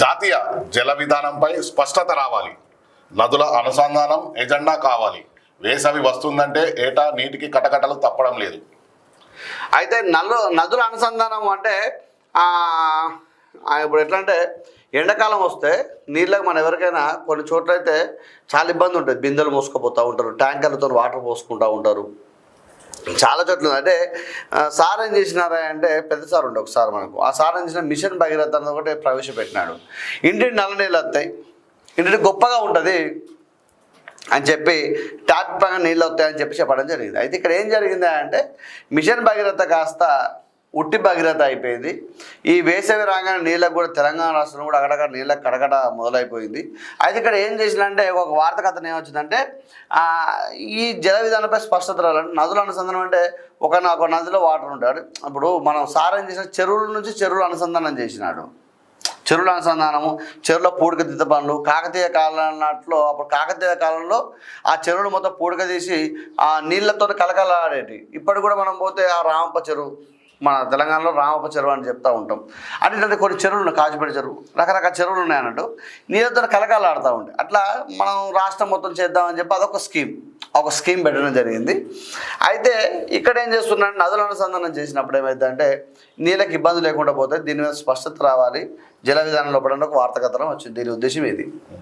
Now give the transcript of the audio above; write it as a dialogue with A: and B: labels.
A: జాతీయ జల విధానంపై స్పష్టత రావాలి. నదుల అనుసంధానం ఎజెండా కావాలి. వేసవి వస్తుందంటే ఏటా నీటికి కటకటలు తప్పడం లేదు.
B: అయితే నదుల అనుసంధానం అంటే ఇప్పుడు ఎట్లా అంటే ఎండాకాలం వస్తే నీళ్ళకి మనం ఎవరికైనా కొన్ని చోట్ల అయితే చాలా ఇబ్బంది ఉంటుంది. బిందెలు మోసుకుపోతూ ఉంటారు, ట్యాంకర్లతో వాటర్ పోసుకుంటూ ఉంటారు. చాలా చోట్ల అంటే సార్ ఏం చేసినారా అంటే పెద్ద సార్ ఉండే ఒకసారి మనకు ఆ సార్ ఏం చేసిన మిషన్ భగీరథ అన్నది ఒకటి ప్రవేశపెట్టినాడు. ఇంటికి నల్ల నీళ్ళు వస్తాయి, ఇంటికి గొప్పగా ఉంటుంది అని చెప్పి ట్యాప్ పైన నీళ్ళు వస్తాయని చెప్పి చెప్పడం జరిగింది. అయితే ఇక్కడ ఏం జరిగింది అంటే మిషన్ భగీరథ కాస్త ఉట్టి భగీరథ అయిపోయింది. ఈ వేసవి రాగానే నీళ్ళకు కూడా తెలంగాణ రాష్ట్రంలో కూడా అక్కడక్కడ నీళ్ళకి కడకడ మొదలైపోయింది. అయితే ఇక్కడ ఏం చేసిందంటే ఒక వార్త కథనం ఏమొచ్చిందంటే ఈ జల విధానంపై స్పష్టత రావాలంటే నదుల అనుసంధానం అంటే ఒక నదిలో వాటర్ ఉంటాడు. ఇప్పుడు మనం సార్ ఏం చేసిన చెరువుల నుంచి చెరువులు అనుసంధానం చేసినాడు. చెరువుల అనుసంధానము, చెరువుల పూడిక దిద్ద పనులు కాకతీయ కాలం నాట్లో అప్పుడు కాకతీయ కాలంలో ఆ చెరువులు మొత్తం పూడిక తీసి ఆ నీళ్ళతో కలకలాడేటి. ఇప్పటి కూడా మనం పోతే ఆ రామప్ప చెరువు మన తెలంగాణలో రామప్ప చెరువు అని చెప్తూ ఉంటాం. అంటే ఇలాంటి కొన్ని చెరువులు ఉన్నాయి, కాచిపేట చెరువు, రకరకాల చెరువులు ఉన్నాయన్నట్టు నీళ్ళతో కలకాలాడుతూ ఉంటాయి. అట్లా మనం రాష్ట్రం మొత్తం చేద్దామని చెప్పి అదొక స్కీమ్ పెట్టడం జరిగింది. అయితే ఇక్కడ ఏం చేస్తున్నాడు, నదుల అనుసంధానం చేసినప్పుడు ఏమైందంటే నీళ్ళకి ఇబ్బంది లేకుండా పోతే దీని మీద స్పష్టత రావాలి, జల విధానంలో పడిన ఒక వార్త కథనం వచ్చింది. దీని ఉద్దేశం ఇది.